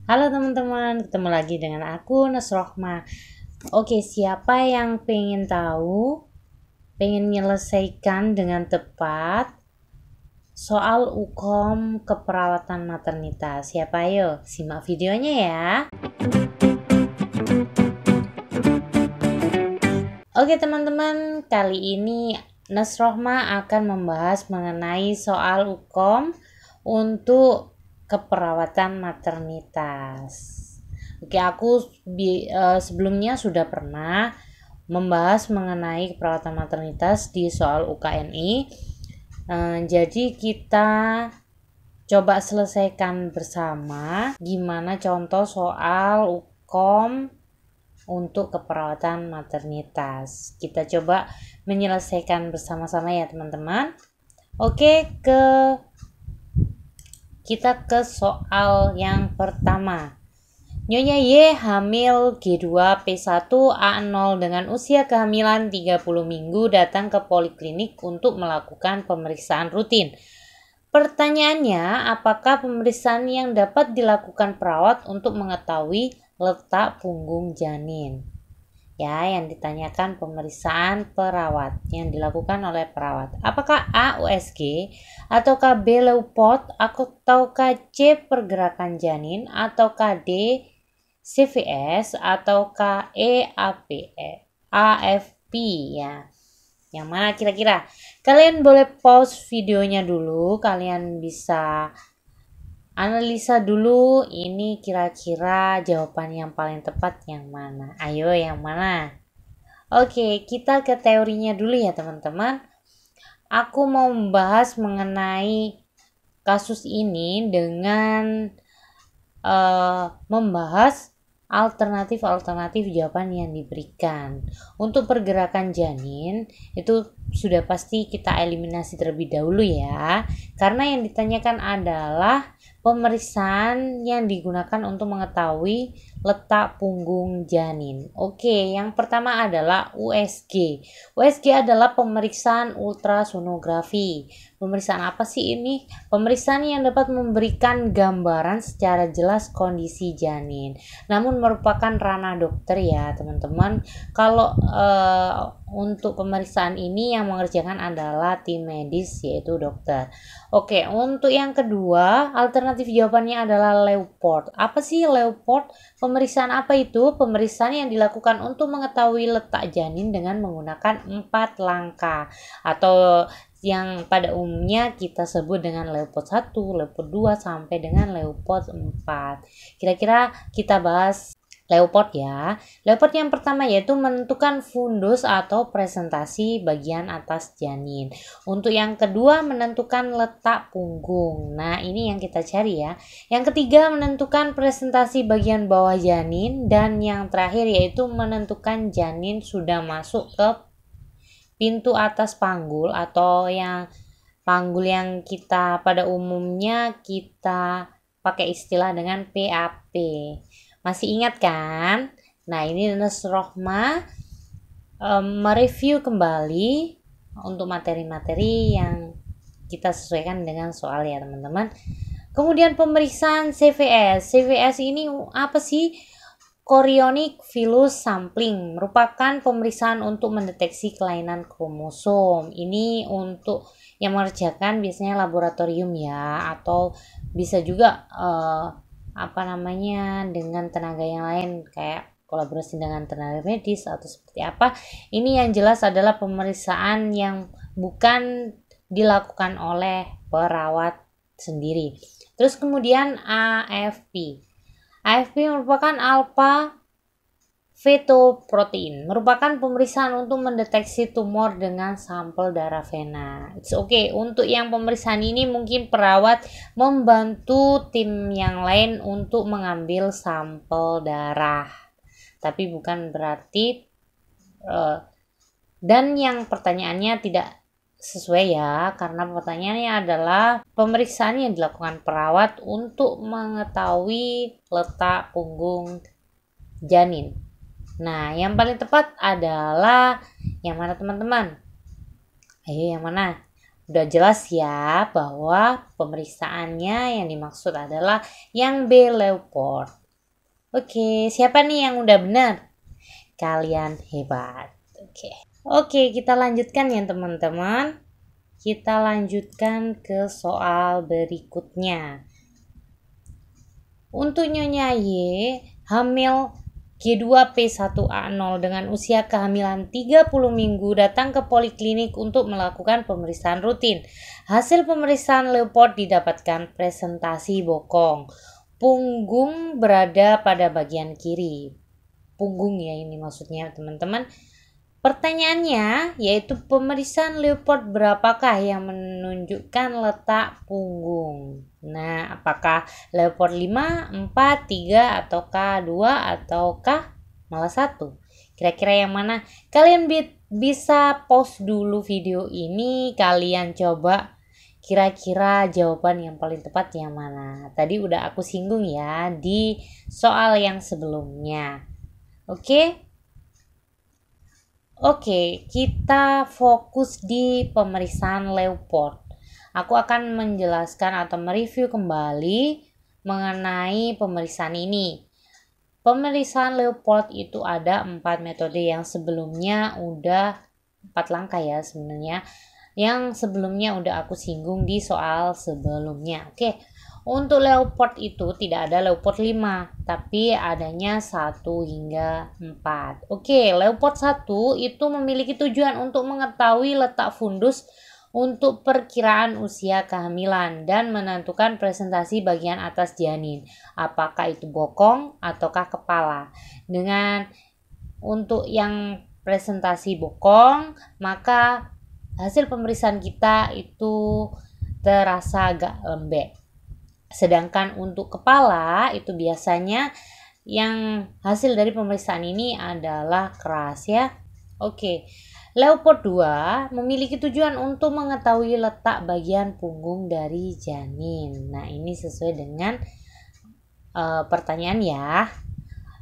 Halo teman-teman, ketemu lagi dengan aku Nasrohma. Oke, siapa yang pengen tahu, pengen menyelesaikan dengan tepat soal UKOM keperawatan maternitas? Siapa ayo? Simak videonya ya. Oke teman-teman, kali ini Nasrohma akan membahas mengenai soal UKOM untuk keperawatan maternitas. Oke, aku sebelumnya sudah pernah membahas mengenai keperawatan maternitas di soal UKNI. Jadi kita coba selesaikan bersama gimana contoh soal UKOM untuk keperawatan maternitas. Kita coba menyelesaikan bersama-sama ya teman-teman. Oke, kita ke soal yang pertama. Nyonya Y hamil G2P1A0 dengan usia kehamilan 30 minggu datang ke poliklinik untuk melakukan pemeriksaan rutin. Pertanyaannya, apakah pemeriksaan yang dapat dilakukan perawat untuk mengetahui letak punggung janin? Ya, yang ditanyakan pemeriksaan perawat yang dilakukan oleh perawat. Apakah A. USG, ataukah B. Leuport, ataukah C. pergerakan janin, ataukah D. CVS, ataukah E. AFP ya. Yang mana kira-kira? Kalian boleh pause videonya dulu, kalian bisa analisa dulu ini kira-kira jawaban yang paling tepat yang mana. Ayo yang mana? Oke, kita ke teorinya dulu ya teman-teman. Aku mau membahas mengenai kasus ini dengan membahas alternatif-alternatif jawaban yang diberikan. Untuk pergerakan janin itu sudah pasti kita eliminasi terlebih dahulu ya, karena yang ditanyakan adalah pemeriksaan yang digunakan untuk mengetahui letak punggung janin. Oke, yang pertama adalah USG. USG adalah pemeriksaan ultrasonografi. Pemeriksaan apa sih ini? Pemeriksaan yang dapat memberikan gambaran secara jelas kondisi janin. Namun merupakan ranah dokter ya teman-teman. Kalau untuk pemeriksaan ini yang mengerjakan adalah tim medis yaitu dokter. Oke, untuk yang kedua alternatif jawabannya adalah Leuport. Apa sih Leuport? Pemeriksaan apa itu? Pemeriksaan yang dilakukan untuk mengetahui letak janin dengan menggunakan 4 langkah atau yang pada umumnya kita sebut dengan Leuport 1, Leuport 2 sampai dengan Leuport 4. Kira-kira kita bahas Leuport ya. Leuport yang pertama yaitu menentukan fundus atau presentasi bagian atas janin. Untuk yang kedua menentukan letak punggung. Nah, ini yang kita cari ya. Yang ketiga menentukan presentasi bagian bawah janin dan yang terakhir yaitu menentukan janin sudah masuk ke pintu atas panggul atau yang panggul yang kita pada umumnya kita pakai istilah dengan PAP. Masih ingat kan? Nah, ini Nasrohma mereview kembali untuk materi-materi yang kita sesuaikan dengan soal ya teman-teman. Kemudian pemeriksaan CVS. CVS ini apa sih? Chorionic villus sampling merupakan pemeriksaan untuk mendeteksi kelainan kromosom. Ini untuk yang mengerjakan biasanya laboratorium ya, atau bisa juga dengan tenaga yang lain kayak kolaborasi dengan tenaga medis atau seperti apa. Ini yang jelas adalah pemeriksaan yang bukan dilakukan oleh perawat sendiri. Terus kemudian AFP. AFP merupakan alpha fetoprotein, merupakan pemeriksaan untuk mendeteksi tumor dengan sampel darah vena. It's okay. Untuk yang pemeriksaan ini mungkin perawat membantu tim yang lain untuk mengambil sampel darah. Tapi bukan berarti dan yang pertanyaannya tidak sesuai ya, karena pertanyaannya adalah pemeriksaan yang dilakukan perawat untuk mengetahui letak punggung janin. Nah, yang paling tepat adalah yang mana teman-teman? Ayo yang mana? Udah jelas ya bahwa pemeriksaannya yang dimaksud adalah yang B. Leuport. Oke, siapa nih yang udah benar? Kalian hebat. Oke, kita lanjutkan ya teman-teman. Kita lanjutkan ke soal berikutnya. Untuk Nyonya Y, hamil G2P1A0 dengan usia kehamilan 30 minggu datang ke poliklinik untuk melakukan pemeriksaan rutin. Hasil pemeriksaan Leuport didapatkan presentasi bokong. Punggung berada pada bagian kiri. Punggung ya ini maksudnya teman-teman. Pertanyaannya yaitu pemeriksaan Leuport berapakah yang menunjukkan letak punggung? Nah, apakah Leuport 5, 4, 3, ataukah 2, ataukah malah 1? Kira-kira yang mana? Kalian bisa pause dulu video ini, kalian coba kira-kira jawaban yang paling tepat yang mana. Tadi udah aku singgung ya di soal yang sebelumnya. Oke, kita fokus di pemeriksaan Leuport. Aku akan menjelaskan atau mereview kembali mengenai pemeriksaan ini. Pemeriksaan Leuport itu ada 4 metode yang sebelumnya udah 4 langkah ya sebenarnya. Yang sebelumnya udah aku singgung di soal sebelumnya. Untuk Leuport itu tidak ada Leuport 5, tapi adanya 1 hingga 4. Leuport 1 itu memiliki tujuan untuk mengetahui letak fundus untuk perkiraan usia kehamilan dan menentukan presentasi bagian atas janin, apakah itu bokong ataukah kepala. Untuk yang presentasi bokong, maka hasil pemeriksaan kita itu terasa agak lembek. Sedangkan untuk kepala itu biasanya yang hasil dari pemeriksaan ini adalah keras ya. Leuport 2 memiliki tujuan untuk mengetahui letak bagian punggung dari janin. Nah, ini sesuai dengan pertanyaan ya.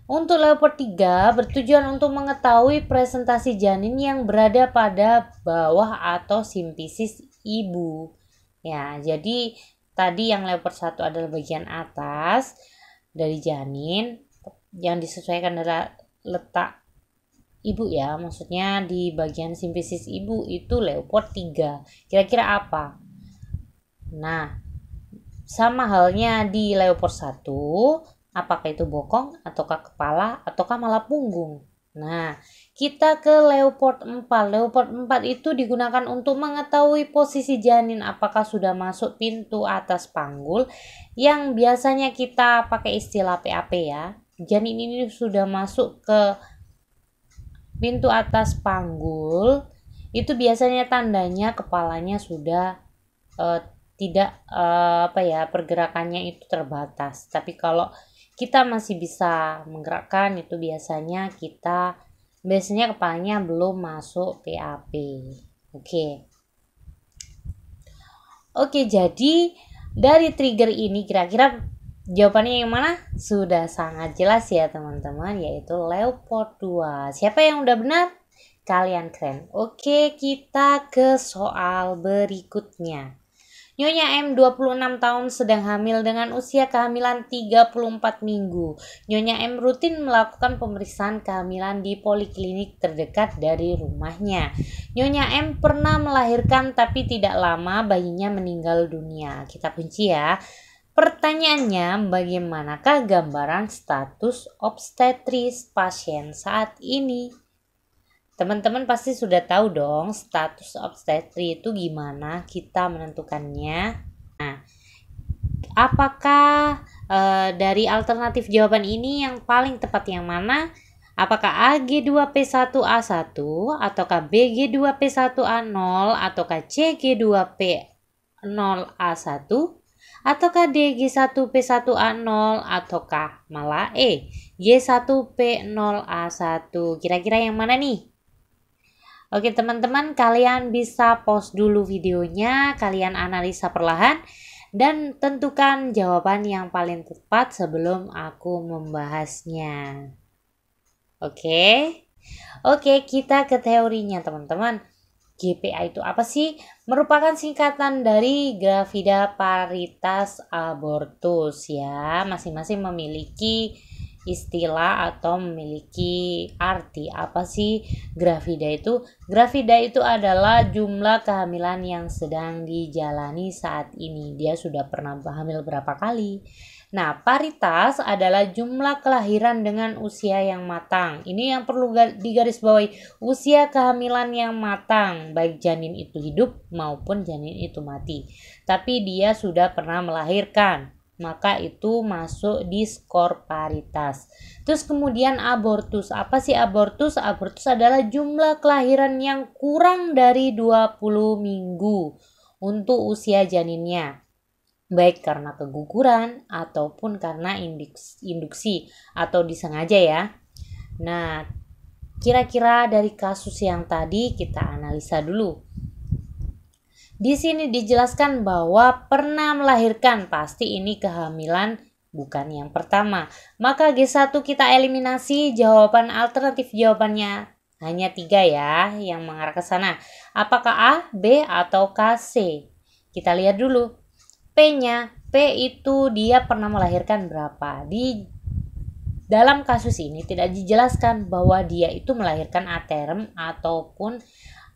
Untuk Leuport 3 bertujuan untuk mengetahui presentasi janin yang berada pada bawah atau simpisis ibu. Ya, jadi tadi yang Leuport 1 adalah bagian atas dari janin, yang disesuaikan adalah letak ibu ya, maksudnya di bagian simpisis ibu itu Leuport 3. Kira-kira apa? Nah, sama halnya di Leuport 1, apakah itu bokong ataukah kepala ataukah malah punggung? Nah, kita ke Leuport 4. Leuport 4 itu digunakan untuk mengetahui posisi janin apakah sudah masuk pintu atas panggul, yang biasanya kita pakai istilah PAP ya. Janin ini sudah masuk ke pintu atas panggul, itu biasanya tandanya kepalanya sudah tidak pergerakannya itu terbatas. Tapi kalau kita masih bisa menggerakkan, itu biasanya kepalanya belum masuk PAP. Jadi dari trigger ini kira-kira jawabannya yang mana? Sudah sangat jelas ya teman-teman, yaitu Leuport 2. Siapa yang udah benar? Kalian keren. Kita ke soal berikutnya. Nyonya M 26 tahun sedang hamil dengan usia kehamilan 34 minggu. Nyonya M rutin melakukan pemeriksaan kehamilan di poliklinik terdekat dari rumahnya. Nyonya M pernah melahirkan tapi tidak lama bayinya meninggal dunia. Kita kunci ya. Pertanyaannya, bagaimanakah gambaran status obstetris pasien saat ini? Teman-teman pasti sudah tahu dong status obstetri itu gimana kita menentukannya. Nah, apakah dari alternatif jawaban ini yang paling tepat yang mana? Apakah AG2P1A1 ataukah BG2P1A0 ataukah CG2P0A1 ataukah DG1P1A0 ataukah malah G1P0A1? Kira-kira yang mana nih? Teman-teman, kalian bisa pause dulu videonya, kalian analisa perlahan dan tentukan jawaban yang paling tepat sebelum aku membahasnya. Kita ke teorinya teman-teman. GPA itu apa sih? Merupakan singkatan dari Gravida Paritas Abortus ya. Masing-masing memiliki istilah atau memiliki arti. Apa sih gravida itu? Gravida itu adalah jumlah kehamilan yang sedang dijalani saat ini. Dia sudah pernah hamil berapa kali? Nah, paritas adalah jumlah kelahiran dengan usia yang matang. Ini yang perlu digarisbawahi, usia kehamilan yang matang, baik janin itu hidup maupun janin itu mati. Tapi dia sudah pernah melahirkan, maka itu masuk di skor paritas. Terus kemudian abortus. Apa sih abortus? Abortus adalah jumlah kelahiran yang kurang dari 20 minggu untuk usia janinnya, baik karena keguguran ataupun karena induksi atau disengaja ya. Nah, kira-kira dari kasus yang tadi kita analisa dulu. Di sini dijelaskan bahwa pernah melahirkan, pasti ini kehamilan bukan yang pertama. Maka G1 kita eliminasi, jawaban alternatif jawabannya hanya 3 ya yang mengarah ke sana. Apakah A, B, atau K, C? Kita lihat dulu. P-nya, P itu dia pernah melahirkan berapa. Di dalam kasus ini tidak dijelaskan bahwa dia itu melahirkan aterm ataupun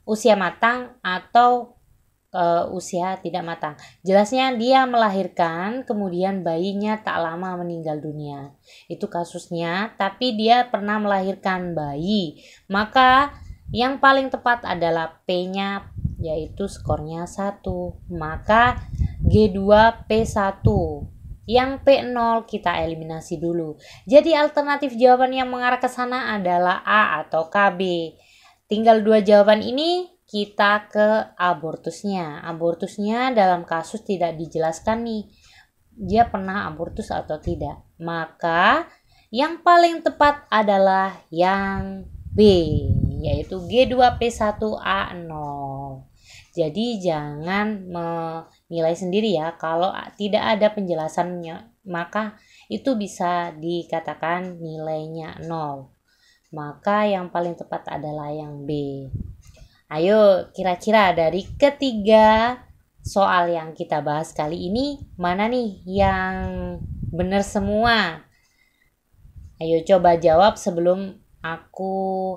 usia matang atau usia tidak matang. Jelasnya dia melahirkan, kemudian bayinya tak lama meninggal dunia. Itu kasusnya, tapi dia pernah melahirkan bayi. Maka yang paling tepat adalah P-nya, yaitu skornya 1. Maka G2P1. Yang P0 kita eliminasi dulu. Jadi alternatif jawaban yang mengarah ke sana adalah A atau KB. Tinggal 2 jawaban ini kita ke abortusnya. Abortusnya dalam kasus tidak dijelaskan nih, dia pernah abortus atau tidak. Maka yang paling tepat adalah yang B, yaitu G2P1A0. Jadi jangan menilai sendiri ya, kalau tidak ada penjelasannya maka itu bisa dikatakan nilainya 0. Maka yang paling tepat adalah yang B. Ayo, kira-kira dari ketiga soal yang kita bahas kali ini, mana nih yang benar semua? Ayo coba jawab sebelum aku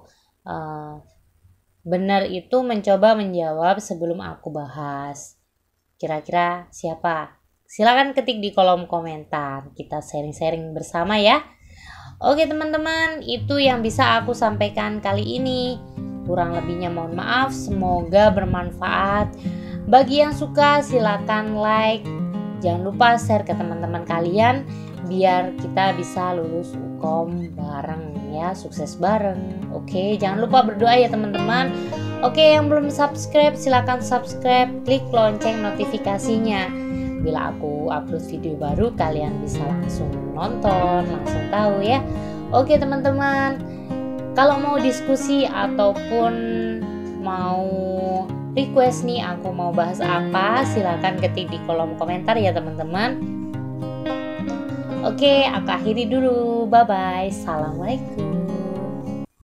benar itu mencoba menjawab sebelum aku bahas. Kira-kira siapa? Silakan ketik di kolom komentar. Kita sharing-sharing bersama ya. Oke teman-teman, itu yang bisa aku sampaikan kali ini. Kurang lebihnya mohon maaf, semoga bermanfaat. Bagi yang suka silakan like. Jangan lupa share ke teman-teman kalian biar kita bisa lulus UKOM bareng ya, sukses bareng. Oke, jangan lupa berdoa ya teman-teman. Oke, yang belum subscribe silakan subscribe, klik lonceng notifikasinya. Bila aku upload video baru kalian bisa langsung nonton, langsung tahu ya. Oke teman-teman, kalau mau diskusi ataupun mau request nih aku mau bahas apa, silakan ketik di kolom komentar ya teman-teman. Oke, aku akhiri dulu. Bye bye. Assalamualaikum.